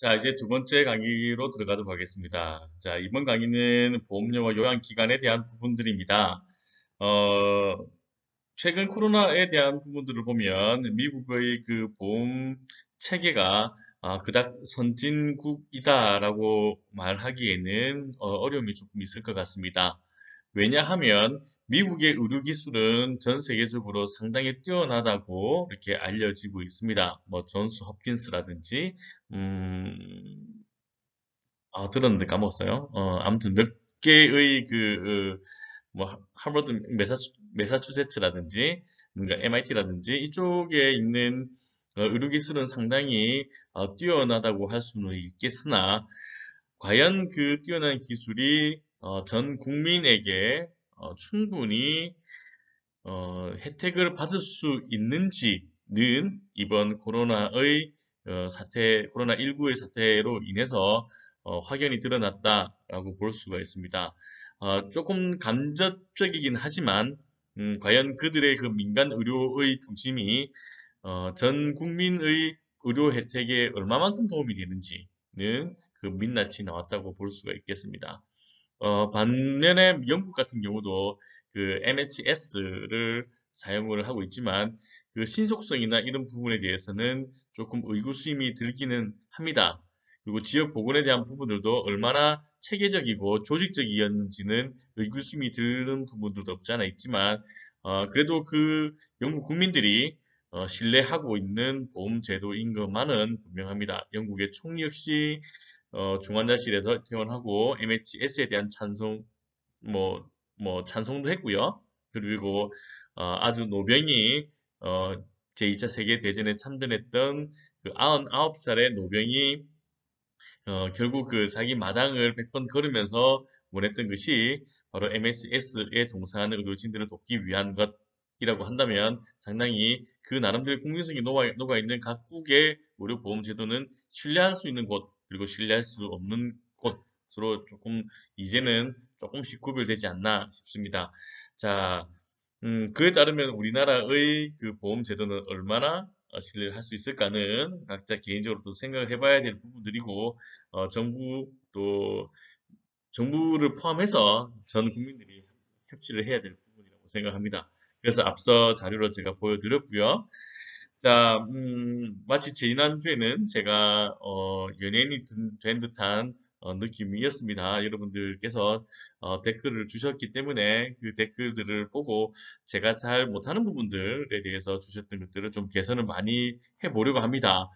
자, 이제 두 번째 강의로 들어가도록 하겠습니다. 자, 이번 강의는 보험료와 요양기간에 대한 부분들입니다. 어, 최근 코로나에 대한 부분들을 보면 미국의 그 보험 체계가 그닥 선진국이다라고 말하기에는 어려움이 조금 있을 것 같습니다. 왜냐하면 미국의 의료 기술은 전 세계적으로 상당히 뛰어나다고 이렇게 알려지고 있습니다. 뭐 존스 홉킨스라든지 들었는데 까먹었어요. 아무튼 몇 개의 뭐, 하버드, 메사추세츠라든지, 그러니까 MIT라든지, 이쪽에 있는 의료기술은 상당히 뛰어나다고 할 수는 있겠으나, 과연 그 뛰어난 기술이 전 국민에게 충분히 혜택을 받을 수 있는지는 이번 코로나19의 사태로 인해서 확연히 드러났다라고 볼 수가 있습니다. 조금 간접적이긴 하지만, 과연 그들의 그 민간 의료의 중심이 전 국민의 의료 혜택에 얼마만큼 도움이 되는지는 그 민낯이 나왔다고 볼 수가 있겠습니다. 반면에 영국 같은 경우도 그 NHS를 사용을 하고 있지만 그 신속성이나 이런 부분에 대해서는 조금 의구심이 들기는 합니다. 그리고 지역 보건에 대한 부분들도 얼마나 체계적이고 조직적이었는지는 의구심이 드는 부분들도 없지 않아 있지만 그래도 그 영국 국민들이 신뢰하고 있는 보험 제도인 것만은 분명합니다. 영국의 총리 역시 중환자실에서 퇴원하고 MHS에 대한 뭐, 찬송도 했고요. 그리고 아주 노병이 어, 제2차 세계대전에 참전했던 그 99살의 노병이 결국 그 자기 마당을 100번 걸으면서 원했던 것이 바로 MHS에 동사하는 의료진들을 돕기 위한 것이라고 한다면 상당히 그 나름대로 국민성이 녹아 있는 각국의 의료보험 제도는 신뢰할 수 있는 곳, 그리고 신뢰할 수 없는 곳으로 조금 이제는 조금씩 구별되지 않나 싶습니다. 자, 그에 따르면 우리나라의 그 보험 제도는 얼마나 신뢰를 할 수 있을까는 각자 개인적으로 또 생각을 해봐야 될 부분들이고, 정부를 포함해서 전 국민들이 협치를 해야 될 부분이라고 생각합니다. 그래서 앞서 자료로 제가 보여드렸고요. 자, 마치 지난주에는 제가 연예인이 된 듯한 느낌이었습니다. 여러분들께서 댓글을 주셨기 때문에 그 댓글들을 보고 제가 잘 못하는 부분들에 대해서 주셨던 것들을 좀 개선을 많이 해보려고 합니다.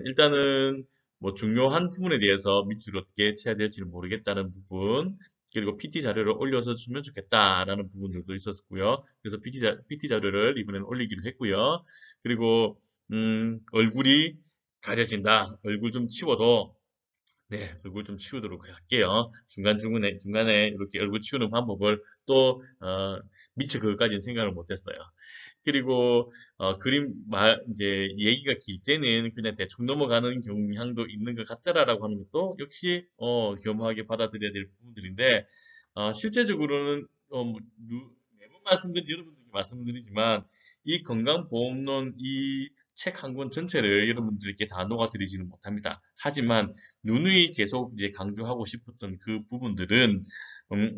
일단은 뭐 중요한 부분에 대해서 밑줄 어떻게 해야 될지는 모르겠다는 부분, 그리고 PT 자료를 올려서 주면 좋겠다라는 부분들도 있었고요. 그래서 PT 자료를 이번에는 올리기로 했고요. 그리고 얼굴이 가려진다. 얼굴 좀 치워도 네, 얼굴 좀 치우도록 할게요. 중간에 이렇게 얼굴 치우는 방법을 또 미처 그것까지는 생각을 못했어요. 그리고 이제 얘기가 길 때는 그냥 대충 넘어가는 경향도 있는 것 같다라고 하는 것도 역시 겸허하게 받아들여야 될 부분들인데 실제적으로는 매번 여러분들께 말씀드리지만 이 건강보험론 이 책 한 권 전체를 여러분들께 다 녹아드리지는 못합니다. 하지만 누누이 계속 이제 강조하고 싶었던 그 부분들은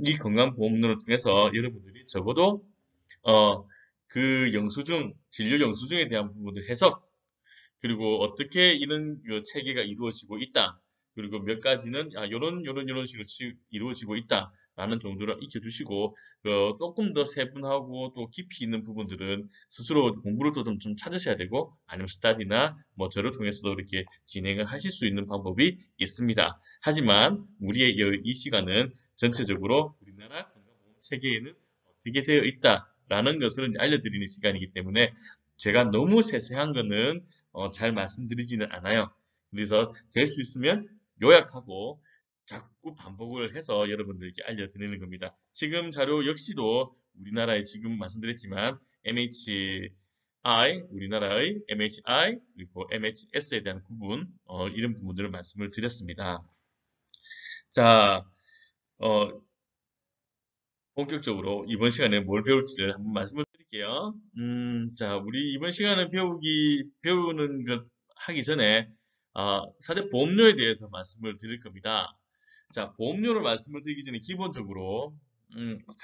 이 건강보험론을 통해서 여러분들이 적어도 어, 그 진료 영수증에 대한 부분들 해석, 그리고 어떻게 이런 그 체계가 이루어지고 있다. 그리고 몇 가지는 요런 식으로 이루어지고 있다. 라는 정도로 익혀주시고 조금 더 세분하고 또 깊이 있는 부분들은 스스로 공부를 또 좀 찾으셔야 되고 아니면 스타디나 뭐 저를 통해서도 이렇게 진행을 하실 수 있는 방법이 있습니다. 하지만 우리의 이 시간은 전체적으로 우리나라 건강보험 체계에는 어떻게 되어 있다라는 것을 이제 알려드리는 시간이기 때문에 제가 너무 세세한 거는 잘 말씀드리지는 않아요. 그래서 될 수 있으면 요약하고 자꾸 반복을 해서 여러분들께 알려드리는 겁니다. 지금 자료 역시도 우리나라에 지금 말씀드렸지만 우리나라의 MHI, 그리고 MHS에 대한 구분, 이런 부분들을 말씀을 드렸습니다. 자, 어, 본격적으로 이번 시간에 뭘 배울지를 한번 말씀을 드릴게요. 자, 우리 이번 시간에 배우는 것 하기 전에 4대 보험료에 대해서 말씀을 드릴 겁니다. 자, 보험료를 말씀을 드리기 전에 기본적으로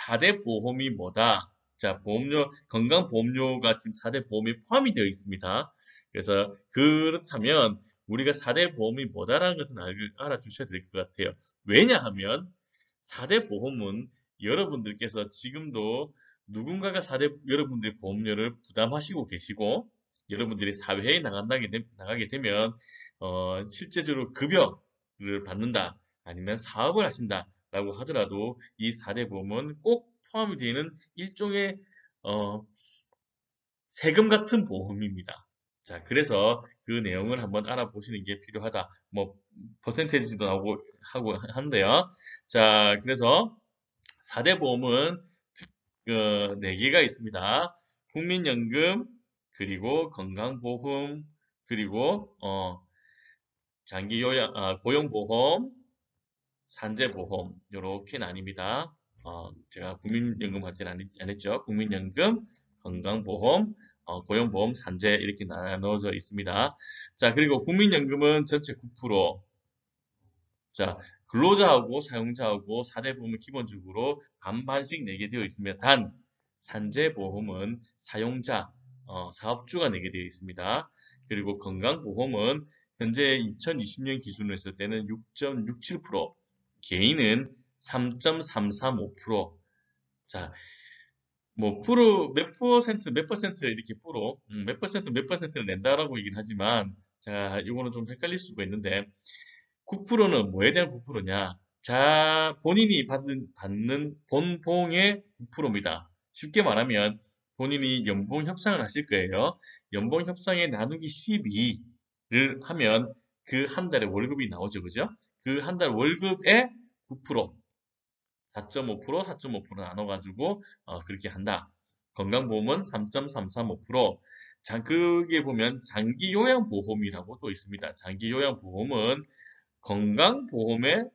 4대 보험이 뭐다? 자, 보험료, 건강보험료가 지금 4대 보험에 포함이 되어 있습니다. 그래서 그렇다면 우리가 4대 보험이 뭐다라는 것은 알아주셔야 될 것 같아요. 왜냐하면 4대 보험은 여러분들께서 지금도 누군가가 4대 여러분들의 보험료를 부담하시고 계시고 여러분들이 사회에 나가게 되면 실제적으로 급여를 받는다 아니면 사업을 하신다라고 하더라도 이 4대 보험은 꼭 포함이 되는 일종의 어, 세금 같은 보험입니다. 자, 그래서 그 내용을 한번 알아보시는 게 필요하다. 뭐 퍼센테이지도 나오고 하고 하는데요. 자, 그래서 4대 보험은 4개가 있습니다. 국민연금, 그리고 건강보험, 그리고 고용보험, 산재보험 이렇게 나뉩니다. 제가 국민연금 할 때는 안 했죠. 국민연금, 건강보험, 고용보험, 산재 이렇게 나눠져 있습니다. 자, 그리고 국민연금은 전체 9%, 자, 근로자하고 사용자하고 4대 보험은 기본적으로 반반씩 내게 되어 있으며 단 산재보험은 사용자, 사업주가 내게 되어 있습니다. 그리고 건강보험은 현재 2020년 기준으로 했을 때는 6.67%, 개인은 3.335%. 자, 뭐 몇 퍼센트 이렇게 몇 퍼센트를 낸다라고 얘기는 하지만 자, 이거는 좀 헷갈릴 수가 있는데 9%는 뭐에 대한 9%냐? 자, 본인이 받는 본봉의 9%입니다. 쉽게 말하면 본인이 연봉 협상을 하실 거예요. 연봉 협상에 나누기 12를 하면 그 한 달에 월급이 나오죠. 그죠? 그 한 달 월급의 9%, 4.5%, 4.5% 나눠가지고 그렇게 한다. 건강보험은 3.335%. 자, 그게 보면 장기요양보험이라고 또 있습니다. 장기요양보험은 건강보험의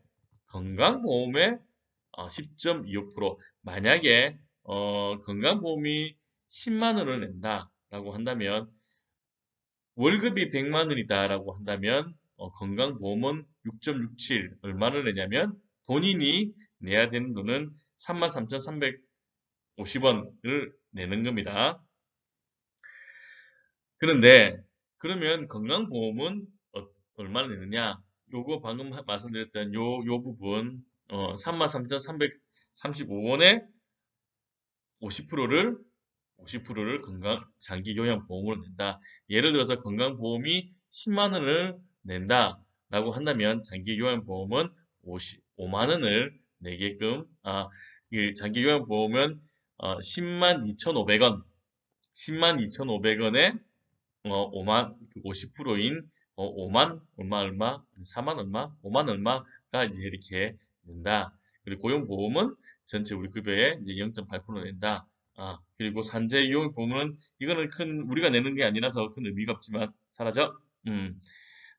10.25%. 만약에 건강보험이 10만 원을 낸다라고 한다면 월급이 100만 원이다라고 한다면 건강보험은 6.67 얼마를 내냐면 본인이 내야 되는 돈은 33,350원을 내는 겁니다. 그런데 그러면 건강보험은 얼마나 내느냐? 요거 방금 말씀드렸던 요 부분 33,335원에 50%를 50%를 장기 요양보험으로 낸다. 예를 들어서 건강보험이 10만 원을 낸다라고 한다면 장기 요양보험은 5만 원을 내게끔 이 장기 요양보험은 10만 2,500원 10만 2,500원에 5만 50%인 5만 얼마 4만 얼마 5만 얼마가 이제 이렇게 낸다. 그리고 고용보험은 전체 우리 급여의 이제 0.8% 낸다. 그리고 산재 이용 보험은 이거는 우리가 내는 게 아니라서 큰 의미가 없지만 사라져.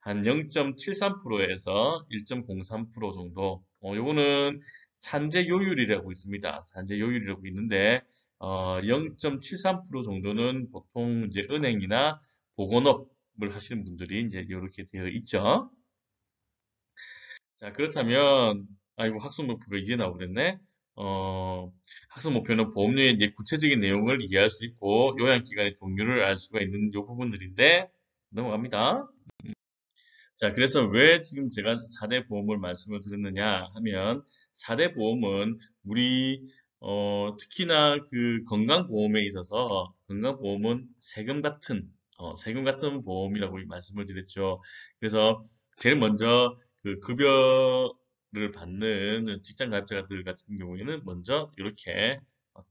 한 0.73%에서 1.03% 정도. 요거는 산재 요율이라고 있습니다. 산재 요율이라고 있는데 0.73% 정도는 보통 이제 은행이나 보건업을 하시는 분들이 이제 이렇게 되어 있죠. 자, 그렇다면, 아이고, 학습 목표가 이제 나오겠네. 학습 목표는 보험료의 이제 구체적인 내용을 이해할 수 있고, 요양기관의 종류를 알 수가 있는 요 부분들인데, 넘어갑니다. 자, 그래서 왜 지금 제가 4대 보험을 말씀을 드렸느냐 하면, 4대 보험은 우리, 특히나 그 건강보험에 있어서, 건강보험은 세금 같은 보험이라고 말씀을 드렸죠. 그래서 제일 먼저 그 급여를 받는 직장 가입자들 같은 경우에는 먼저 이렇게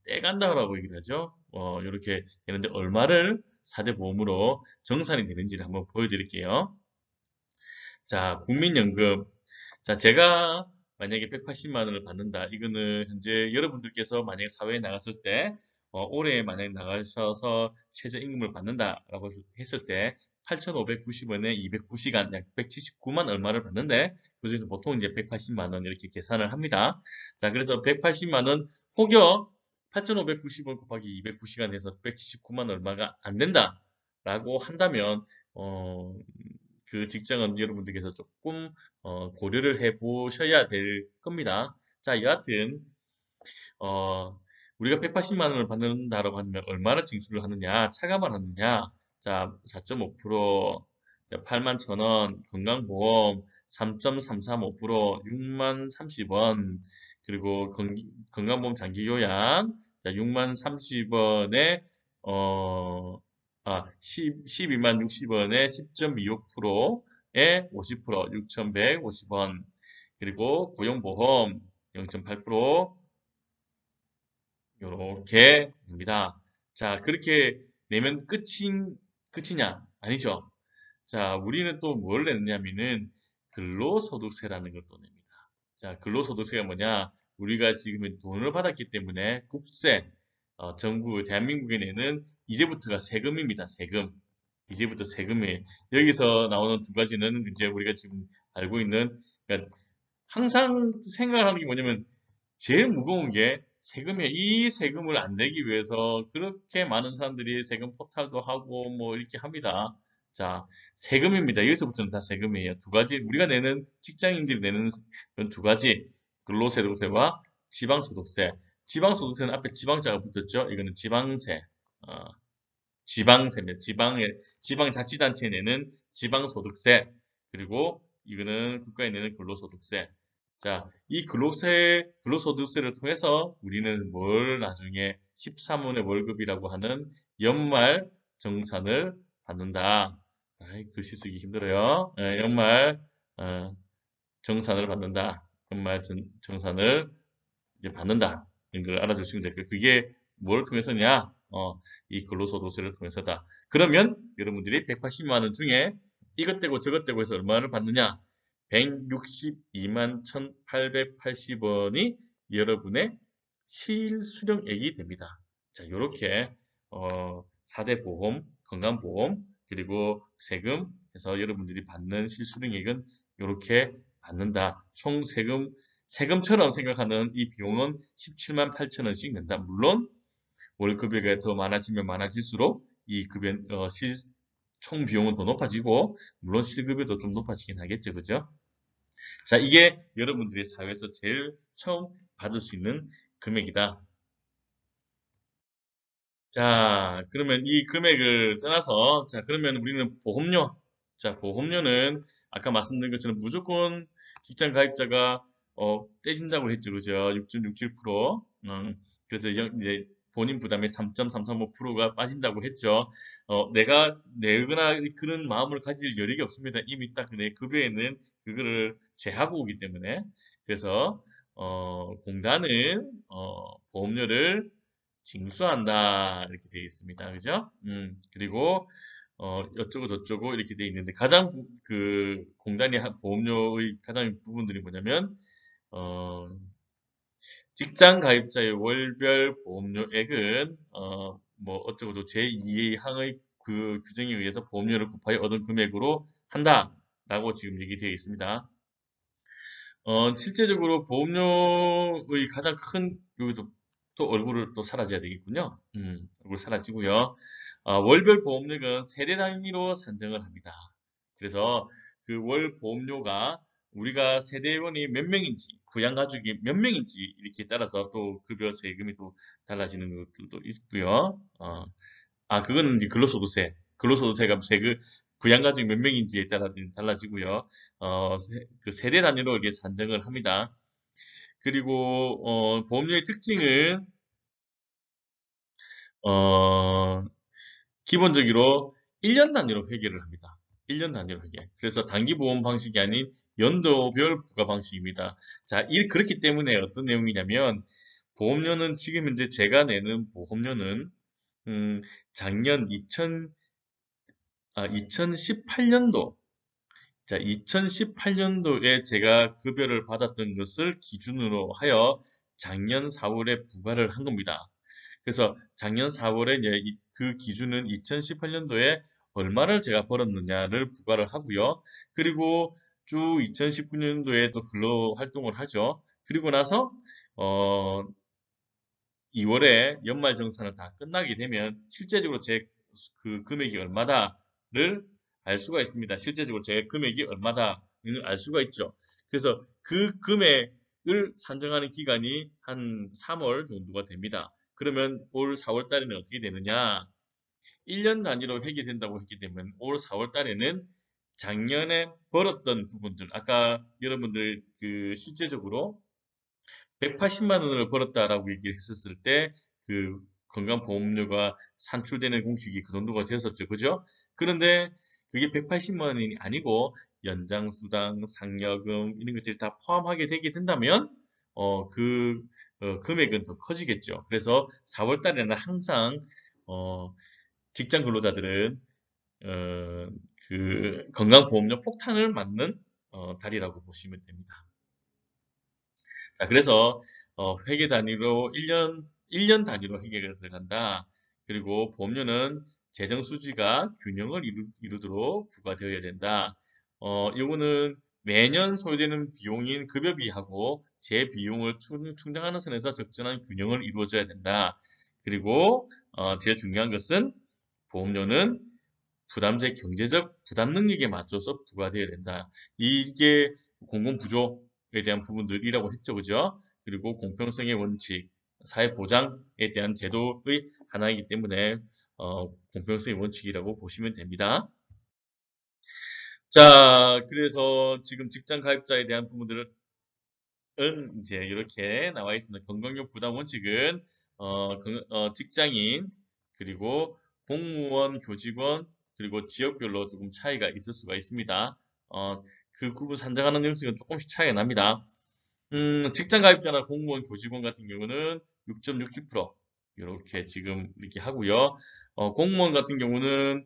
떼간다라고 얘기를 하죠. 이렇게 되는데 얼마를 4대 보험으로 정산이 되는지를 한번 보여드릴게요. 자, 국민연금. 자, 제가 만약에 180만 원을 받는다. 이거는 현재 여러분들께서 만약에 사회에 나갔을 때, 올해 만약에 나가셔서 최저임금을 받는다라고 했을 때, 8,590원에 209시간, 약 179만 얼마를 받는데, 그중에서 보통 이제 180만 원 이렇게 계산을 합니다. 자, 그래서 180만 원 혹여 8,590원 곱하기 209시간 해서 179만 얼마가 안 된다라고 한다면, 그 직장은 여러분들께서 조금 고려를 해 보셔야 될 겁니다. 자, 여하튼 우리가 180만 원을 받는다라고 하면 얼마나 징수를 하느냐, 차감을 하느냐. 자, 4.5%, 8만 1,000원, 건강보험 3.335%, 6만 30원, 그리고 건강보험 장기요양, 자, 6만 30원에, 12만 60원에 10.25%에 50%, 6,150원, 그리고 고용보험 0.8%, 요렇게 됩니다. 자, 그렇게 내면 끝이냐? 아니죠. 자, 우리는 또 뭘 내느냐면은 근로소득세라는 걸 또 냅니다. 자, 근로소득세가 뭐냐? 우리가 지금 돈을 받았기 때문에 국세, 정부, 대한민국에 내는 이제부터가 세금입니다. 세금. 이제부터 세금이에요. 여기서 나오는 두 가지는 이제 우리가 지금 알고 있는, 그러니까 항상 생각하는 게 뭐냐면 제일 무거운 게 세금이에요. 이 세금을 안 내기 위해서 그렇게 많은 사람들이 세금 포탈도 하고 뭐 이렇게 합니다. 자, 세금입니다. 여기서부터는 다 세금이에요. 두 가지, 우리가 내는, 직장인들이 내는 그런 두 가지, 근로소득세와 지방소득세. 지방소득세는 앞에 지방자가 붙었죠. 이거는 지방세. 어, 지방세입니다. 지방자치단체에 내는 지방소득세. 그리고 이거는 국가에 내는 근로소득세. 자, 이 근로소득세를 통해서 우리는 뭘 나중에 13원의 월급이라고 하는 연말 정산을 받는다. 아이, 글씨 쓰기 힘들어요. 연말 정산을 받는다. 연말 정산을 이제 받는다. 이런 걸 알아두시면 될 거예요. 그게 뭘 통해서냐? 이 근로소득세를 통해서다. 그러면 여러분들이 180만 원 중에 이것 떼고 저것 떼고 해서 얼마를 받느냐? 162만 1,880원이 여러분의 실수령액이 됩니다. 자, 요렇게 4대 보험, 건강보험, 그리고 세금 해서 여러분들이 받는 실수령액은 이렇게 받는다. 총 세금처럼 생각하는 이 비용은 17만 8천 원씩 낸다. 물론 월급이 더 많아지면 많아질수록 이 급여 총 비용은 더 높아지고 물론 실급여도 좀 높아지긴 하겠죠, 그죠? 자, 이게 여러분들이 사회에서 제일 처음 받을 수 있는 금액이다. 자, 그러면 이 금액을 떠나서, 자, 그러면 우리는 보험료. 자, 보험료는 아까 말씀드린 것처럼 무조건 직장 가입자가, 떼진다고 했죠. 그죠? 6.67%. 그래서 이제 본인 부담의 3.335%가 빠진다고 했죠. 내가 내거나 그런 마음을 가질 여력이 없습니다. 이미 딱 내 급여에는 그거를 제하고 오기 때문에. 그래서, 공단은, 보험료를 징수한다 이렇게 되어 있습니다. 그죠? 그리고 어쩌고 저쩌고 이렇게 되어 있는데 가장 그 공단이 보험료의 가장 부분들이 뭐냐면 어, 직장 가입자의 월별 보험료액은 뭐 어쩌고저쩌고 제2항의 그 규정에 의해서 보험료를 곱하여 얻은 금액으로 한다라고 지금 얘기되어 있습니다. 실제적으로 보험료의 가장 큰, 여기도 또 얼굴을 또 사라져야 되겠군요. 얼굴 사라지고요. 월별 보험료는 세대 단위로 산정을 합니다. 그래서 그 월 보험료가 우리가 세대원이 몇 명인지, 부양가족이 몇 명인지 이렇게 따라서 또 급여 세금이 또 달라지는 것들도 있고요. 그거는 이제 근로소득세가 부양가족이 몇 명인지에 따라 달라지고요. 그 세대 단위로 이렇게 산정을 합니다. 그리고 보험료의 특징은 어, 기본적으로 1년 단위로 회계를 합니다. 1년 단위로 회계. 그래서 단기 보험 방식이 아닌 연도별 부과 방식입니다. 자, 그렇기 때문에 어떤 내용이냐면 보험료는 지금 현재 제가 내는 보험료는 작년 2018년도, 자, 2018년도에 제가 급여를 받았던 것을 기준으로 하여 작년 4월에 부과를 한 겁니다. 그래서 작년 4월에 이제 그 기준은 2018년도에 얼마를 제가 벌었느냐를 부과를 하고요. 그리고 쭉 2019년도에 또 근로 활동을 하죠. 그리고 나서 2월에 연말정산을 다 끝나게 되면 실제적으로 제 그 금액이 얼마다를 알 수가 있습니다. 실제적으로 제 금액이 얼마다는 알 수가 있죠. 그래서 그 금액을 산정하는 기간이 한 3월 정도가 됩니다. 그러면 올 4월 달에는 어떻게 되느냐? 1년 단위로 회계된다고 했기 때문에 올 4월 달에는 작년에 벌었던 부분들, 아까 여러분들 그 실제적으로 180만 원을 벌었다라고 얘기를 했었을 때 그 건강보험료가 산출되는 공식이 그 정도가 되었었죠. 그죠? 그런데 그게 180만 원이 아니고 연장수당, 상여금 이런 것들이 다 포함하게 되게 된다면 금액은 더 커지겠죠. 그래서 4월 달에는 항상 직장 근로자들은 어, 그 건강보험료 폭탄을 맞는 달이라고 보시면 됩니다. 자, 그래서 회계 단위로 1년 단위로 회계가 들어간다. 그리고 보험료는 재정 수지가 균형을 이루도록 부과되어야 된다. 요거는 매년 소요되는 비용인 급여비하고 제 비용을 충당하는 선에서 적절한 균형을 이루어져야 된다. 그리고 제일 중요한 것은 보험료는 부담자의 경제적 부담 능력에 맞춰서 부과되어야 된다. 이게 공공부조에 대한 부분들이라고 했죠. 그죠? 그리고 공평성의 원칙, 사회보장에 대한 제도의 하나이기 때문에 공평성의 원칙이라고 보시면 됩니다. 자, 그래서 지금 직장 가입자에 대한 부분들은 이제 이렇게 나와 있습니다. 건강용 부담 원칙은 직장인 그리고 공무원, 교직원 그리고 지역별로 조금 차이가 있을 수가 있습니다. 그 구분 산정하는 형식은 조금씩 차이가 납니다. 직장 가입자나 공무원, 교직원 같은 경우는 6.67% 이렇게 지금 이렇게 하고요. 공무원 같은 경우는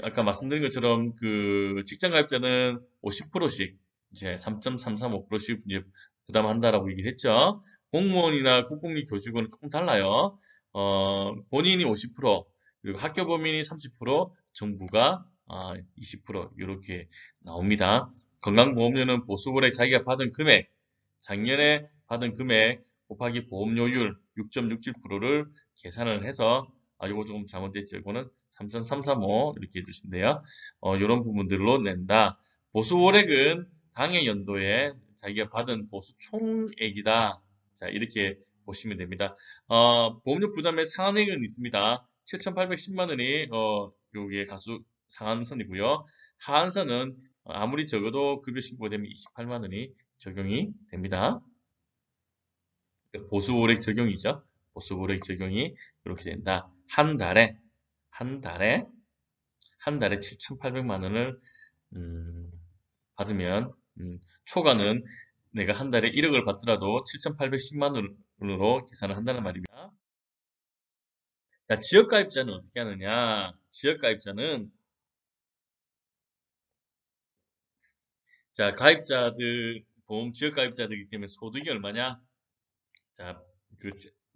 아까 말씀드린 것처럼 그 직장 가입자는 50%씩 이제 3.335%씩 이제 부담한다라고 얘기를 했죠. 공무원이나 국공립 교직원은 조금 달라요. 본인이 50%, 그리고 학교 범인이 30%, 정부가 20% 이렇게 나옵니다. 건강보험료는 보수월에 자기가 받은 금액, 작년에 받은 금액 곱하기 보험료율 6.67%를 계산을 해서 이거 조금 잘못됐죠. 이거는 3.335 이렇게 해주시면 돼요. 이런 부분들로 낸다. 보수 월액은 당해 연도에 자기가 받은 보수 총액이다. 자, 이렇게 보시면 됩니다. 보험료 부담의 상한액은 있습니다. 7,810만 원이 요게 가수 상한선이고요. 하한선은 아무리 적어도 급여 신고가 되면 28만 원이 적용이 됩니다. 보수 월액 적용이죠. 보수 월액 적용이 이렇게 된다. 한 달에 한 달에 7,800만 원을 받으면 초과는 내가 한 달에 1억을 받더라도 7,810만 원으로 계산을 한다는 말입니다. 자, 지역가입자는 어떻게 하느냐? 지역가입자는 자, 가입자들 보험 지역가입자들이기 때문에 소득이 얼마냐? 자, 그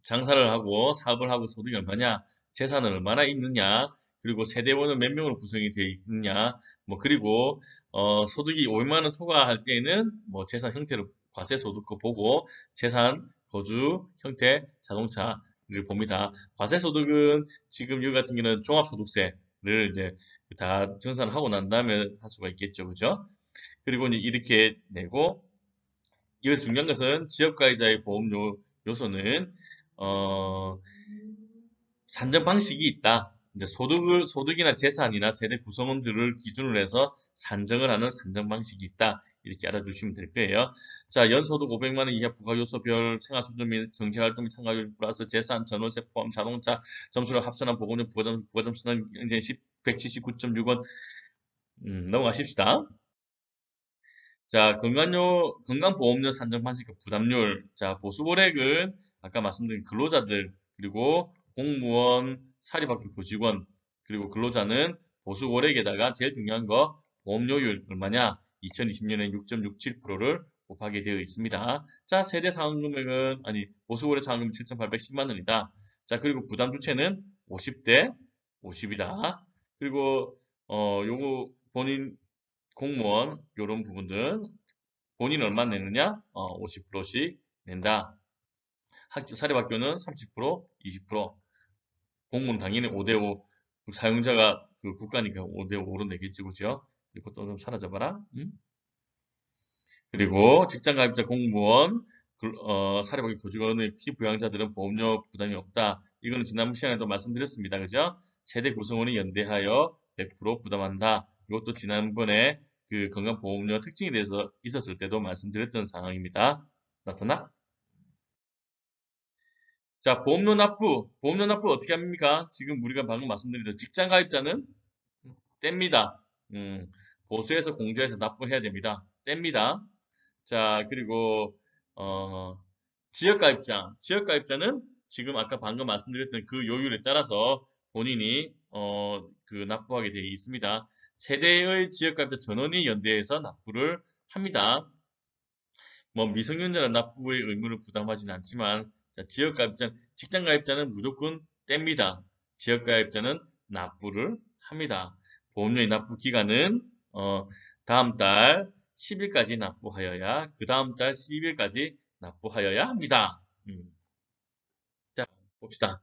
장사를 하고 사업을 하고 소득이 얼마냐? 재산은 얼마나 있느냐? 그리고 세대원은 몇 명으로 구성이 되어 있느냐? 뭐 그리고 소득이 500만 원 초과할 때에는 뭐 재산 형태를 과세 소득거 보고 재산, 거주, 형태, 자동차를 봅니다. 과세 소득은 지금 여기 같은 경우는 종합소득세를 이제 다 정산을 하고 난 다음에 할 수가 있겠죠, 그죠? 그리고 이제 이렇게 내고 여기서 중요한 것은 지역가입자의 보험료 요소는 어, 산정 방식이 있다. 이제 소득이나 재산이나 세대 구성원들을 기준으로 해서 산정을 하는 산정 방식이 있다. 이렇게 알아주시면 될 거예요. 자, 연소득 500만 원 이하 부가요소별 생활수준 및 경제활동 참가율 플러스 재산, 전월세 포함 자동차 점수를 합산한 보험료 부가점수는 이제 179.6원 넘어가십시다. 자, 건강보험료 산정 방식과 부담률. 자, 보수고액은 아까 말씀드린 근로자들, 그리고 공무원, 사립학교 교직원, 그리고 근로자는 보수고액에다가 제일 중요한 거 보험료율 얼마냐? 2020년에 6.67%를 곱하게 되어 있습니다. 자, 세대 상환금액은, 아니, 보수고액 상환금은 7,810만 원이다. 자, 그리고 부담 주체는 50대 50이다. 그리고, 요거 본인 공무원 요런 부분들 본인 얼마 내느냐? 50%씩 낸다. 사립학교는 30%, 20%. 공무원 당연히 5대5 사용자가 그 국가니까 5대5로 내겠지, 그죠? 그리고 또 좀 사라져봐라. 그리고 직장가입자 공무원, 사립학교 교직원의 피부양자들은 보험료 부담이 없다. 이거는 지난번 시간에도 말씀드렸습니다. 그죠? 세대 구성원이 연대하여 100% 부담한다. 이것도 지난번에 그 건강보험료 특징에 대해서 있었을 때도 말씀드렸던 상황입니다. 나타나? 자, 보험료 납부. 보험료 납부 어떻게 합니까? 지금 우리가 방금 말씀드린 직장가입자는 뗍니다. 보수해서 공제해서 납부해야 됩니다. 뗍니다. 자, 그리고 지역가입자. 지역가입자는 지금 아까 방금 말씀드렸던 그 요율에 따라서 본인이 그 납부하게 되어 있습니다. 세대의 지역가입자 전원이 연대해서 납부를 합니다. 뭐 미성년자는 납부의 의무를 부담하지는 않지만 자, 지역가입자, 직장가입자는 무조건 뗍니다. 지역가입자는 납부를 합니다. 보험료의 납부 기간은 다음 달 10일까지 납부하여야 그 다음 달 10일까지 납부하여야 합니다. 자, 봅시다.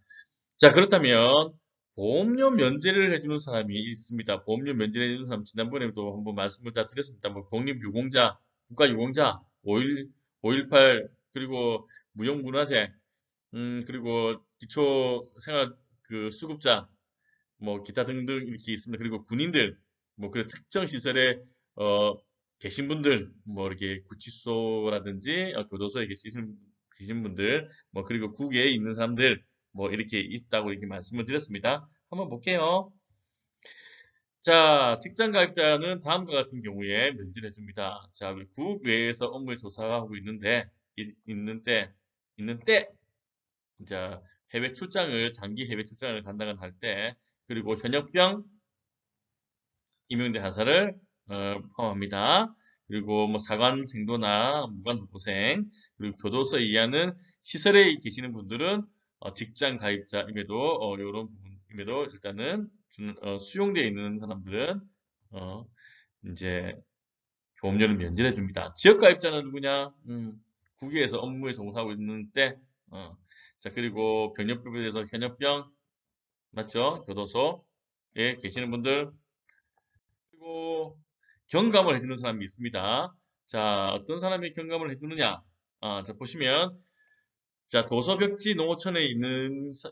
자, 그렇다면 보험료 면제를 해주는 사람이 있습니다. 보험료 면제를 해주는 사람 지난번에도 한번 말씀을 다 드렸습니다. 뭐 독립유공자, 국가유공자, 5.18 그리고 무용문화재, 그리고 기초생활 그 수급자, 뭐 기타 등등 이렇게 있습니다. 그리고 군인들, 뭐 그 특정 시설에 계신 분들, 뭐 이렇게 구치소라든지 교도소에 계신 분들, 뭐 그리고 국외에 있는 사람들, 뭐 이렇게 있다고 이렇게 말씀을 드렸습니다. 한번 볼게요. 자, 직장 가입자는 다음과 같은 경우에 면제를 해줍니다. 자, 국외에서 업무에 조사하고 있는 때, 자, 장기 해외 출장을 간다고 할 때, 그리고 현역병, 임용대 하사를 포함합니다. 그리고 뭐 사관 생도나 무관 고생, 그리고 교도소에 의하는 시설에 계시는 분들은 직장 가입자임에도 이런 부분임에도 일단은 수용되어 있는 사람들은 어, 이제 보험료를 면제해 줍니다. 지역 가입자는 누구냐? 국외에서 업무에 종사하고 있는 때, 자 그리고 병력법에 대해서 현역병 맞죠? 교도소에 계시는 분들 그리고 경감을 해주는 사람이 있습니다. 자, 어떤 사람이 경감을 해주느냐? 자, 보시면, 자, 도서벽지 농어촌에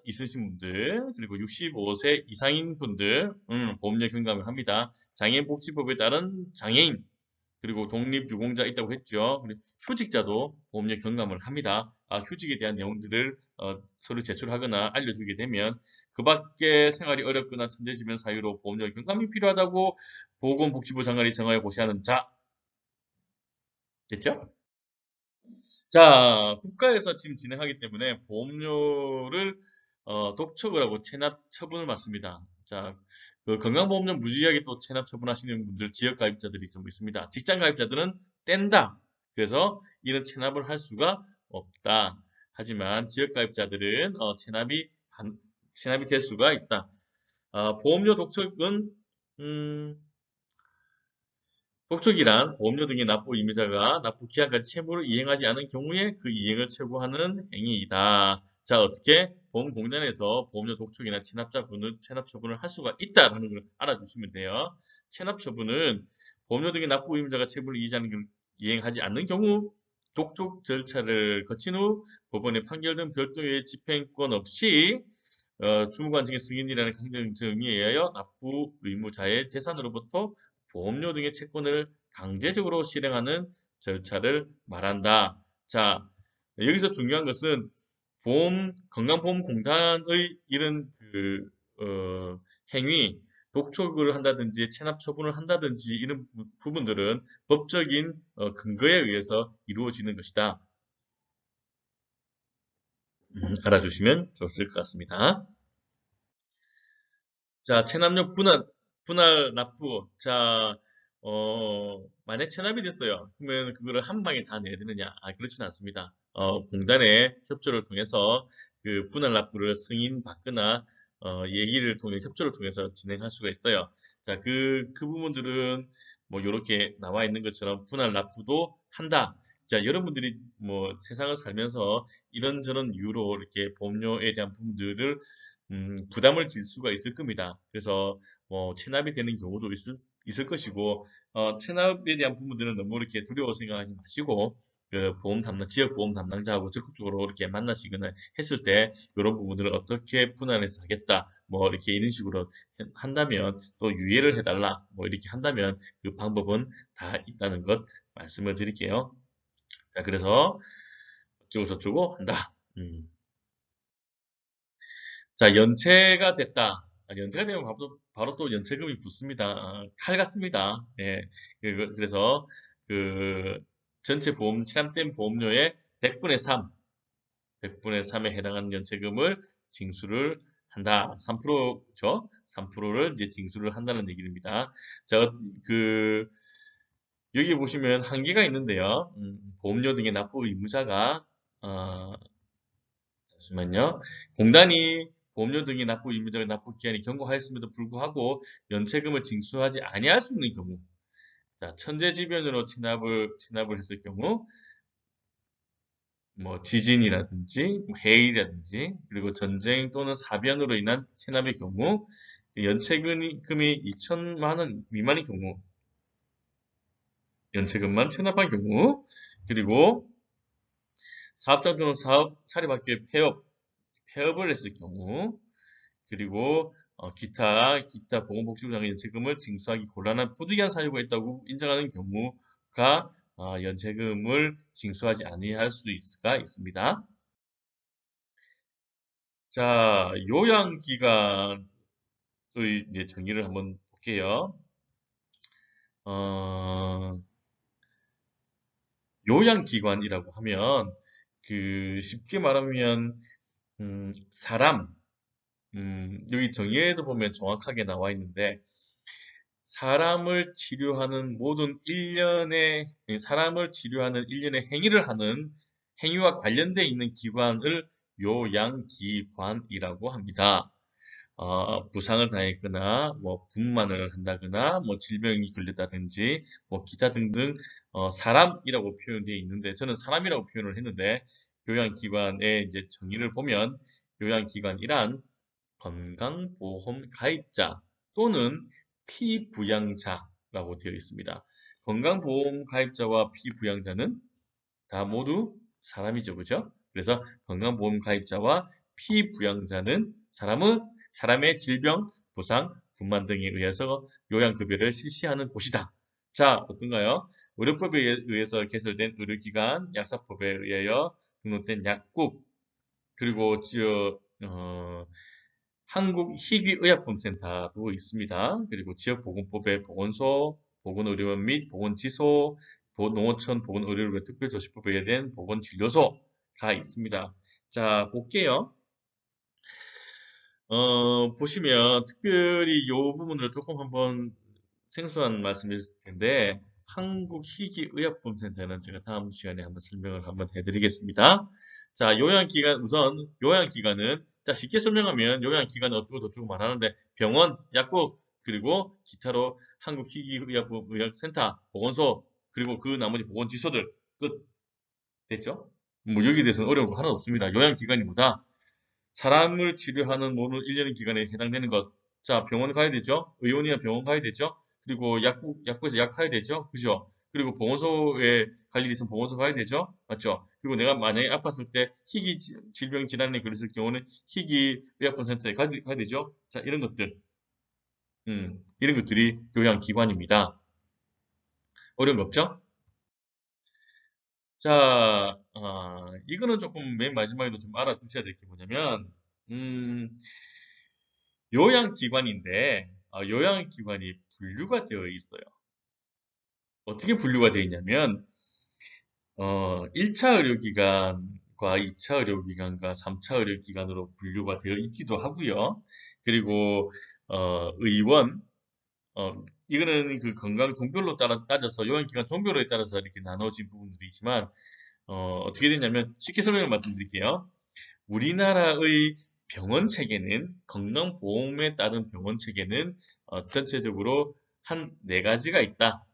있으신 분들, 그리고 65세 이상인 분들, 보험료 경감을 합니다. 장애인복지법에 따른 장애인, 그리고 독립유공자 있다고 했죠. 그리고 휴직자도 보험료 경감을 합니다. 휴직에 대한 내용들을 서류 제출하거나 알려주게 되면 그 밖에 생활이 어렵거나 천재지변 사유로 보험료 경감이 필요하다고 보건복지부 장관이 정하여 고시하는 자. 됐죠? 자, 국가에서 지금 진행하기 때문에 보험료를 독촉을 하고 체납 처분을 받습니다. 자, 그 건강보험료 무지하게 또 체납 처분하시는 분들 지역 가입자들이 좀 있습니다. 직장 가입자들은 뗀다. 그래서 이런 체납을 할 수가 없다. 하지만 지역 가입자들은 체납이 될 수가 있다. 보험료 독촉은 독촉이란 보험료 등의 납부 임의자가 납부 기한까지 채무를 이행하지 않은 경우에 그 이행을 최고하는 행위이다. 자, 어떻게 보험공단에서 보험료 독촉이나 체납 처분을 할 수가 있다는 걸 알아두시면 돼요. 체납 처분은 보험료 등의 납부 임의자가 채무를 이행하지 않는 경우 독촉 절차를 거친 후 법원의 판결 등 별도의 집행권 없이 주무관청의 승인이라는 행정정의에 의하여 납부 의무자의 재산으로부터 보험료 등의 채권을 강제적으로 실행하는 절차를 말한다. 자, 여기서 중요한 것은 건강보험공단의 이런 행위, 독촉을 한다든지 체납 처분을 한다든지 이런 부분들은 법적인 근거에 의해서 이루어지는 것이다. 알아주시면 좋을 것 같습니다. 자, 체납력 분할 납부. 자, 만약 체납이 됐어요. 그러면 그거를 한 방에 다 내야 되느냐? 그렇지는 않습니다. 공단의 협조를 통해서 그 분할 납부를 승인받거나, 얘기를 통해 협조를 통해서 진행할 수가 있어요. 자, 그 부분들은 뭐, 요렇게 나와 있는 것처럼 분할 납부도 한다. 자, 여러분들이 뭐, 세상을 살면서 이런저런 이유로 이렇게 보험료에 대한 부분들을 부담을 질 수가 있을 겁니다. 그래서 뭐 체납이 되는 경우도 있을 것이고 체납에 대한 부분들은 너무 이렇게 두려워 생각하지 마시고 그 보험 담당 지역 보험 담당자하고 적극적으로 이렇게 만나시거나 했을 때 이런 부분들을 어떻게 분할해서 하겠다 뭐 이렇게 이런 식으로 한다면 또 유예를 해달라 뭐 이렇게 한다면 그 방법은 다 있다는 것 말씀을 드릴게요. 자, 그래서 어쩌고 저쩌고 한다. 자, 연체가 됐다. 연체가 되면 바로 또 연체금이 붙습니다. 칼 같습니다. 예. 그래서 그 전체 보험 체납된 보험료의 100분의 3, 100분의 3에 해당하는 연체금을 징수를 한다. 3%죠. 3%를 이제 징수를 한다는 얘기입니다. 자, 그 여기 보시면 한계가 있는데요. 보험료 등의 납부 의무자가 잠시만요. 공단이 보험료 등의 납부 의무자의 납부 기한이 경과하였음에도 불구하고 연체금을 징수하지 아니할 수 있는 경우, 자, 천재지변으로 체납을 했을 경우, 뭐 지진이라든지 뭐 해일이라든지 그리고 전쟁 또는 사변으로 인한 체납의 경우, 연체금이 2천만 원 미만의 경우, 연체금만 체납한 경우, 그리고 사업자 또는 사업 사립학교의 폐업을 했을 경우, 그리고 기타 보건복지부장의 연체금을 징수하기 곤란한 부득이한 사유가 있다고 인정하는 경우가 연체금을 징수하지 아니할 수가 있습니다. 자, 요양기간의 이제 정의를 한번 볼게요. 어, 요양기관이라고 하면 그 쉽게 말하면 사람 여기 정의에도 보면 정확하게 나와 있는데 사람을 치료하는 일련의 행위를 하는 행위와 관련되어 있는 기관을 요양기관이라고 합니다. 부상을 당했거나 뭐 분만을 한다거나 뭐 질병이 걸렸다든지 뭐 기타 등등 사람이라고 표현되어 있는데 저는 사람이라고 표현을 했는데 요양기관의 이제 정의를 보면 요양기관이란 건강보험 가입자 또는 피부양자라고 되어 있습니다. 건강보험 가입자와 피부양자는 다 모두 사람이죠, 그죠? 그래서 건강보험 가입자와 피부양자는 사람의 질병, 부상, 분만 등에 의해서 요양급여를 실시하는 곳이다. 자, 어떤가요? 의료법에 의해서 개설된 의료기관, 약사법에 의하여 등록된 약국, 그리고 한국희귀의약품센터도 있습니다. 그리고 지역보건법의 보건소, 보건의료원 및 보건지소, 농어촌 보건의료원 특별조치법에 의한 보건진료소가 있습니다. 자, 볼게요. 보시면 특별히 이 부분을 조금 한번 생소한 말씀일 텐데 한국희귀의약품센터는 제가 다음 시간에 한번 설명을 한번 해드리겠습니다. 자, 우선 요양기관은 자, 쉽게 설명하면 요양기관은 어쩌고 저쩌고 말하는데 병원, 약국, 그리고 기타로 한국희귀의약센터, 보건소, 그리고 그 나머지 보건지소들 끝 됐죠? 뭐 여기에 대해서는 어려운 거 하나도 없습니다. 요양기관이 뭐다? 사람을 치료하는 모든 일련의 기관에 해당되는 것. 자, 병원 가야 되죠? 의원이나 병원 가야 되죠? 그리고 약국에서 약 사야 되죠? 그죠? 그리고 보건소에 갈 일이 있으면 보건소 가야 되죠? 맞죠? 그리고 내가 만약에 아팠을 때 희귀 질병 질환에 걸렸을 경우는 희귀 의약품센터에 가야 되죠? 자, 이런 것들이 요양기관입니다. 어려운 거 없죠? 자, 이거는 조금 맨 마지막에도 좀 알아두셔야 될 게 뭐냐면, 음, 요양기관인데 요양기관이 분류가 되어 있어요. 어떻게 분류가 되어 있냐면 1차 의료기관과 2차 의료기관과 3차 의료기관으로 분류가 되어 있기도 하고요. 그리고 의원 이거는 그 건강 종별로 따져서 요양기관 종별에 따라서 이렇게 나눠진 부분들이 있지만 어떻게 되냐면 쉽게 설명을 말씀드릴게요. 우리나라의 병원 체계는 건강보험에 따른 병원 체계는 전체적으로 한 네 가지가 있다.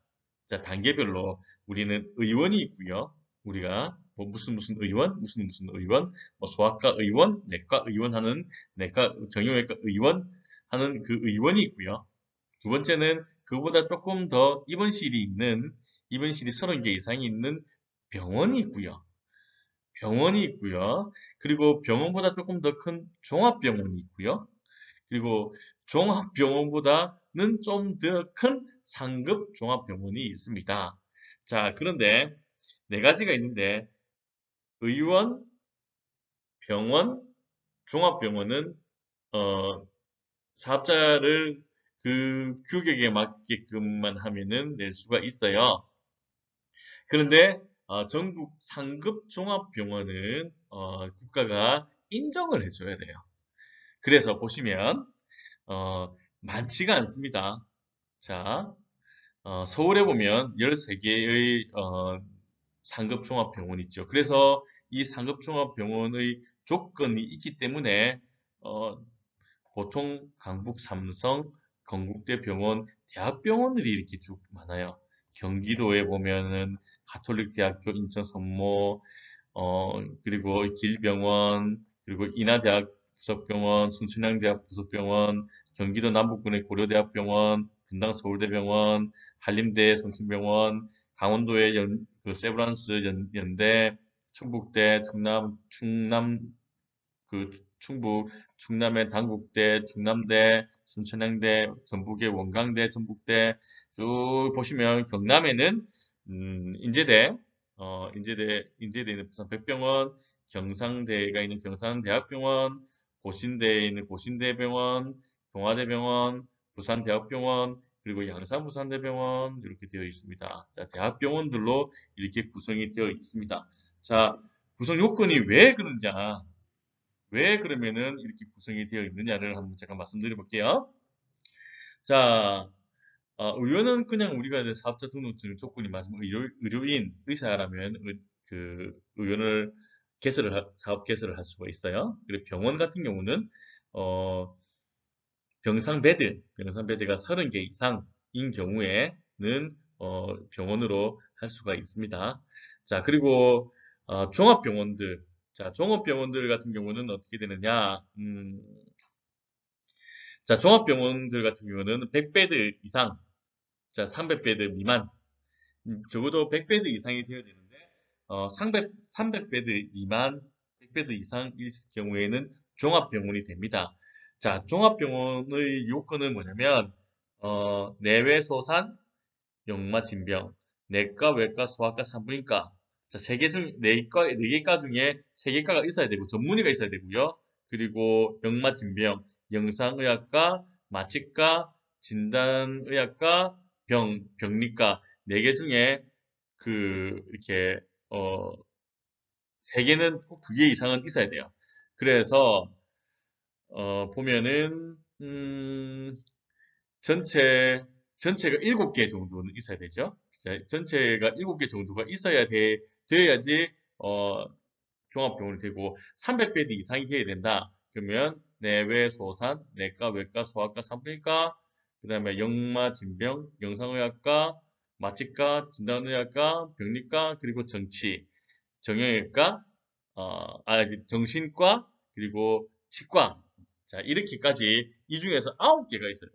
자, 단계별로 우리는 의원이 있고요. 우리가 뭐 무슨 의원, 무슨 의원, 뭐 소아과 의원, 내과 의원 하는 내과 정형외과 의원 하는 그 의원이 있고요. 두 번째는 그보다 조금 더 입원실이 30개 이상이 있는 병원이 있고요. 병원이 있고요. 그리고 병원보다 조금 더 큰 종합병원이 있고요. 그리고 종합병원보다는 좀 더 큰 상급 종합병원이 있습니다. 자, 그런데 네 가지가 있는데 의원, 병원, 종합병원은 사업자를 그 규격에 맞게끔만 하면은 낼 수가 있어요. 그런데 전국 상급 종합병원은 국가가 인정을 해줘야 돼요. 그래서 보시면 많지가 않습니다. 자, 서울에 보면 13개의 상급 종합병원 있죠. 그래서 이 상급 종합병원의 조건이 있기 때문에 어, 보통 강북 삼성, 건국대 병원, 대학병원들이 이렇게 쭉 많아요. 경기도에 보면은 가톨릭대학교 인천 선모, 그리고 길병원, 그리고 인하대학 부속병원, 순천향대학 부속병원, 경기도 남북군의 고려대학병원, 분당 서울대병원, 한림대 성심병원, 강원도의 그 세브란스 연대, 충북대, 충남 그 충북, 충남의 단국대, 충남대, 순천향대, 전북의 원광대, 전북대 쭉 보시면 경남에는 인제대, 인제대에 있는 부산 백병원, 경상대가 있는 경상대학병원, 고신대에 있는 고신대병원, 동아대병원, 부산대학병원, 그리고 양산부산대병원 이렇게 되어 있습니다. 자, 대학병원들로 이렇게 구성이 되어 있습니다. 자, 구성 요건이 왜 그런가? 왜 그러면은 이렇게 구성이 되어 있느냐를 한번 잠깐 말씀드려 볼게요. 자, 의료는 그냥 우리가 이제 사업자 등록증 조건이 맞으면 의료인, 의사라면 그 의원을 사업 개설을 할 수가 있어요. 그리고 병원 같은 경우는 어, 병상베드가 30개 이상인 경우에는 병원으로 할 수가 있습니다. 자, 그리고 종합병원들, 자, 종합병원들 같은 경우는 어떻게 되느냐? 자, 종합병원들 같은 경우는 100베드 이상, 자, 300베드 미만, 적어도 100베드 이상이 되어야 되는데, 300베드 미만, 100베드 이상일 경우에는 종합병원이 됩니다. 자, 종합병원의 요건은 뭐냐면, 내외소산, 역마 진병, 내과, 외과, 소아과, 산부인과. 자, 네 개과 중에 세 개과가 있어야 되고, 전문의가 있어야 되고요. 그리고 역마 진병, 영상의학과, 마취과, 진단의학과, 병리과, 네 개 중에 이렇게, 세 개는 꼭 두 개 이상은 있어야 돼요. 그래서, 보면은, 전체가 7개 정도는 있어야 되죠. 전체가 7개 정도가 되어야지, 종합병원이 되고, 300베드 이상이 돼야 된다. 그러면, 내외, 소산, 내과, 외과, 소아과, 산부인과, 그 다음에 역마, 진병, 영상의학과, 마취과, 진단의학과, 병리과, 그리고 정형외과, 정신과, 그리고 치과. 자, 이렇게까지 이 중에서 9개가 있어요.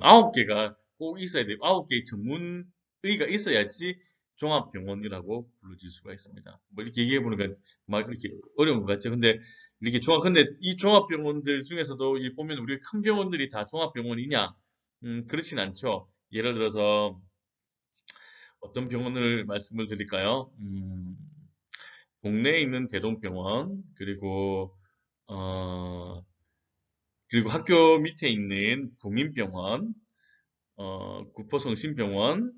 9개가 꼭 있어야 돼요. 9개의 전문의가 있어야지 종합병원이라고 불러질 수가 있습니다. 뭐 이렇게 얘기해보니까 막 이렇게 어려운 것 같죠. 근데 이 종합병원들 중에서도 이 보면 우리 큰 병원들이 다 종합병원이냐? 그렇진 않죠. 예를 들어서 어떤 병원을 말씀을 드릴까요? 동네에 있는 대동병원, 어, 그리고 학교 밑에 있는 구민병원, 구포성심병원,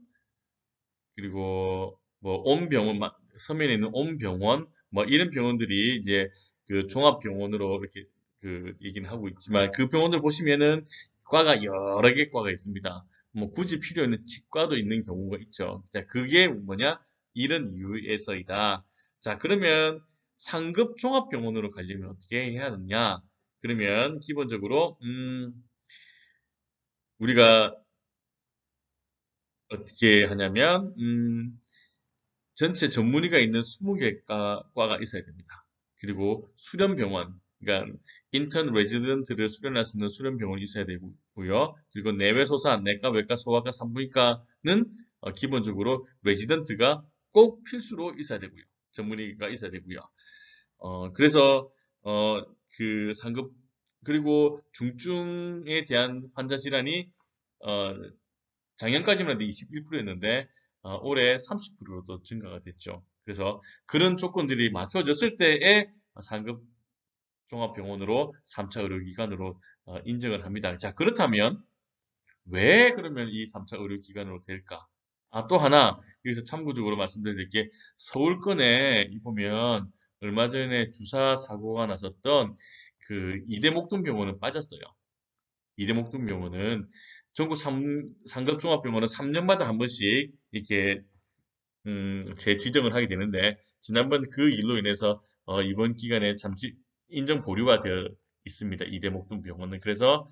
그리고 뭐 온병원, 서면에 있는 온병원, 뭐 이런 병원들이 이제 그 종합병원으로 이렇게 그 얘기는 하고 있지만 그 병원들 보시면은 과가 여러 개 과가 있습니다. 뭐 굳이 필요 있는 치과도 있는 경우가 있죠. 자, 그게 뭐냐? 이런 이유에서이다. 자, 그러면 상급 종합병원으로 가려면 어떻게 해야 하느냐? 그러면 기본적으로 우리가 어떻게 하냐면 전체 전문의가 있는 20개 과가 있어야 됩니다. 그리고 수련병원, 그러니까 인턴 레지던트를 수련할 수 있는 수련병원이 있어야 되고요. 그리고 내외 소산, 내과, 외과, 소아과, 산부인과는 기본적으로 레지던트가 꼭 필수로 있어야 되고요. 전문의가 있어야 되고요. 그래서 그 상급 그리고 중증에 대한 환자 질환이 어, 작년까지만 해도 21%였는데 올해 30%로 또 증가가 됐죠. 그래서 그런 조건들이 맞춰졌을 때에 상급 종합병원으로 3차 의료기관으로 인정을 합니다. 자, 그렇다면 왜 그러면 이 3차 의료기관으로 될까? 또 하나 여기서 참고적으로 말씀드릴 게 서울권에 보면 얼마 전에 주사 사고가 났었던 그 이대목동병원은 빠졌어요. 이대목동병원은 전국 상급종합병원은 3년마다 한 번씩 이렇게 재지정을 하게 되는데 지난번 그 일로 인해서 이번 기간에 잠시 인정 보류가 되어 있습니다. 이대목동병원은 그래서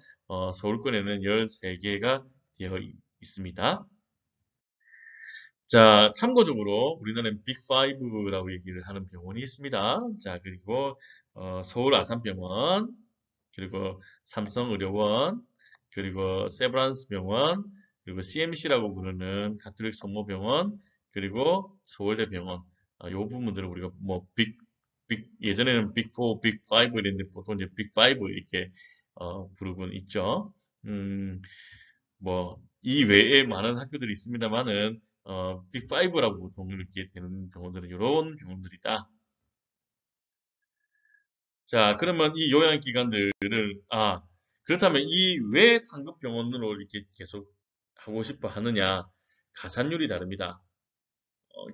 서울권에는 13개가 되어 있습니다. 자, 참고적으로 우리나라는 빅5라고 얘기를 하는 병원이 있습니다. 자, 그리고 서울 아산병원, 그리고 삼성의료원, 그리고 세브란스 병원, 그리고 CMC라고 부르는 가톨릭 성모병원, 그리고 서울대병원. 요 부분들은 우리가 뭐 예전에는 빅4, 빅5 이랬는데 보통 이제 빅5 이렇게 부르곤 있죠. 뭐, 이 외에 많은 학교들이 있습니다만은, 빅5라고 보통 이렇게 되는 병원들은 이런 병원들이다. 자, 그러면 이 요양기관들을, 그렇다면 이 왜 상급 병원으로 이렇게 계속 하고 싶어 하느냐? 가산율이 다릅니다.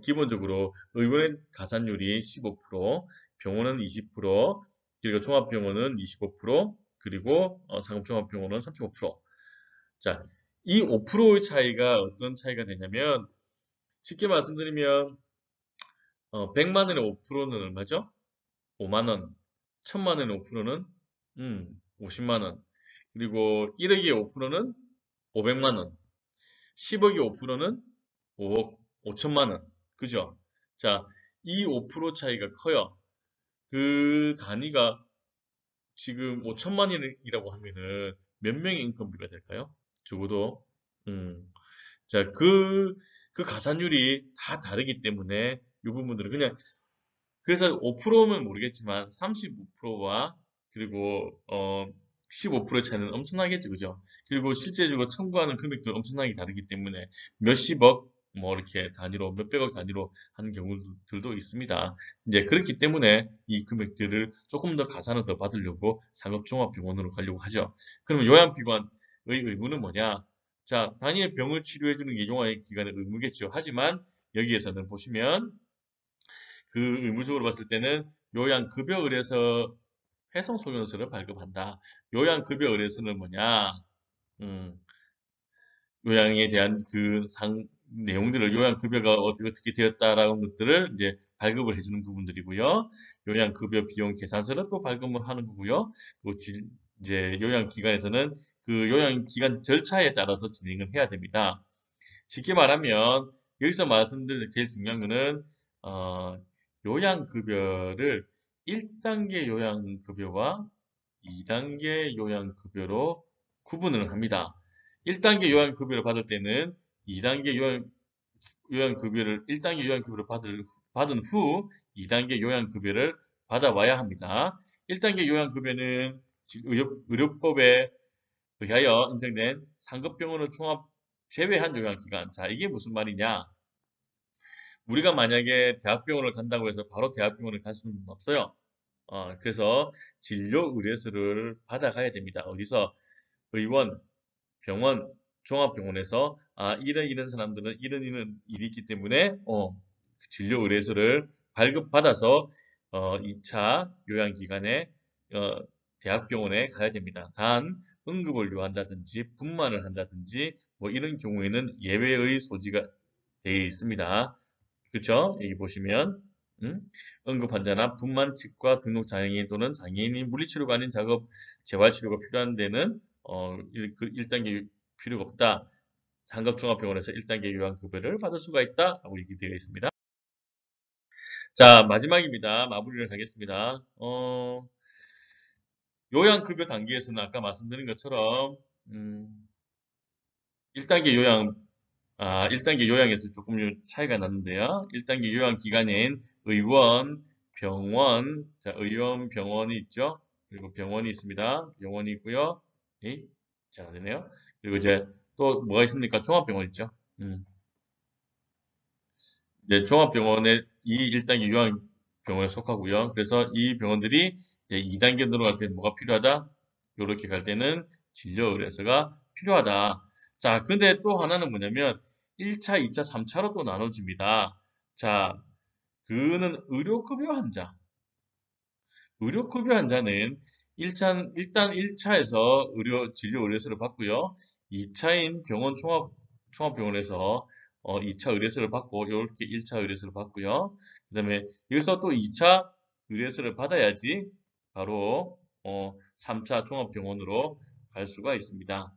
기본적으로 의원의 가산율이 15%, 병원은 20%, 그리고 종합병원은 25%, 그리고 상급종합병원은 35%. 자, 이 5%의 차이가 어떤 차이가 되냐면 쉽게 말씀드리면 100만 원의 5%는 얼마죠? 5만 원. 1000만 원의 5%는 50만 원. 그리고 1억의 5%는 500만 원. 10억의 5%는 5억 5천만 원. 그죠? 자, 이 5% 차이가 커요. 그 단위가 지금 5천만 원이라고 하면은 몇 명의 인건비가 될까요? 적어도 음, 자, 그 가산율이 다 다르기 때문에 이 부분들은 그냥 그래서 5%면 모르겠지만 35%와 그리고 15%의 차이는 엄청나겠죠, 그죠? 그리고 실제적으로 청구하는 금액도 엄청나게 다르기 때문에 몇십억 뭐 이렇게 단위로 몇백억 단위로 하는 경우들도 있습니다. 이제 그렇기 때문에 이 금액들을 조금 더 가산을 더 받으려고 상급종합병원으로 가려고 하죠. 그러면 요양기관의 의무는 뭐냐? 자, 단일 병을 치료해주는 게 요양기관의 의무겠죠. 하지만 여기에서는 보시면 그 의무적으로 봤을 때는 요양급여 의뢰서 회송 소견서를 발급한다. 요양급여 의뢰서는 뭐냐? 음, 요양에 대한 내용들을 요양급여가 어떻게 되었다라는 것들을 이제 발급을 해주는 부분들이고요. 요양급여 비용 계산서를 또 발급을 하는 거고요. 또 이제 요양기관에서는 그 요양기관 절차에 따라서 진행을 해야 됩니다. 쉽게 말하면 여기서 말씀드릴 제일 중요한 거는 어, 요양급여를 1단계 요양급여와 2단계 요양급여로 구분을 합니다. 1단계 요양급여를 받을 때는 2단계 요양급여를 1단계 요양급여를 받은 후 2단계 요양급여를 받아와야 합니다. 1단계 요양급여는 의료법에 의하여 인정된 상급병원을 종합 제외한 요양기관. 자, 이게 무슨 말이냐? 우리가 만약에 대학병원을 간다고 해서 바로 대학병원을 갈 수는 없어요. 그래서 진료 의뢰서를 받아가야 됩니다. 어디서? 의원, 병원, 종합병원에서 이런 사람들은 이런 일이 있기 때문에 진료 의뢰서를 발급받아서 2차 요양기관에 대학병원에 가야 됩니다. 단 응급을 요한다든지 분만을 한다든지 뭐 이런 경우에는 예외의 소지가 되어 있습니다. 그렇죠? 여기 보시면 음? 응급 환자나 분만 치과 등록 장애인 또는 장애인이 물리치료가 아닌 작업 재활치료가 필요한 데는 1단계 필요가 없다. 상급종합병원에서 1단계 요양급여를 받을 수가 있다. 라고 얘기되어 있습니다. 자, 마지막입니다. 마무리를 하겠습니다. 요양급여 단계에서는 아까 말씀드린 것처럼 1단계 요양 1단계 요양에서 조금 차이가 났는데요. 1단계 요양 기관인 의원, 병원, 자, 의원, 병원이 있죠. 그리고 병원이 있습니다. 병원이 있고요. 잘 안 되네요. 그리고 이제 또 뭐가 있습니까? 종합병원 있죠. 이제 종합병원에 이 1단계 요양병원에 속하고요. 그래서 이 병원들이 이제 2단계 들어갈 때 뭐가 필요하다? 이렇게 갈 때는 진료 의뢰서가 필요하다. 자, 근데 또 하나는 뭐냐면 1차, 2차, 3차로 또 나눠집니다. 자, 그는 의료급여 환자. 의료급여 환자는 일단 1차에서 진료 의뢰서를 받고요. 2차인 종합병원에서 2차 의뢰서를 받고, 이렇게 1차 의뢰서를 받고요. 그 다음에 여기서 또 2차 의뢰서를 받아야지 바로 3차 종합병원으로 갈 수가 있습니다.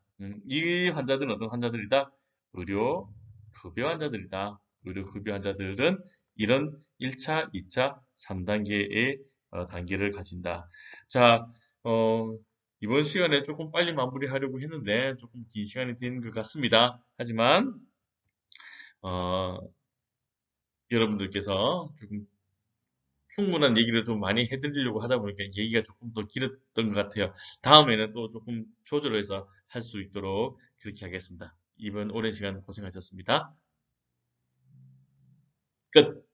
이 환자들은 어떤 환자들이다? 의료급여 환자들이다. 의료급여 환자들은 이런 1차, 2차, 3단계의 단계를 가진다. 자, 어, 이번 시간에 조금 빨리 마무리하려고 했는데 조금 긴 시간이 된 것 같습니다. 하지만 어, 여러분들께서 조금 충분한 얘기를 좀 많이 해드리려고 하다 보니까 얘기가 조금 더 길었던 것 같아요. 다음에는 또 조금 조절해서 할 수 있도록 그렇게 하겠습니다. 이번 오랜 시간 고생하셨습니다. 끝!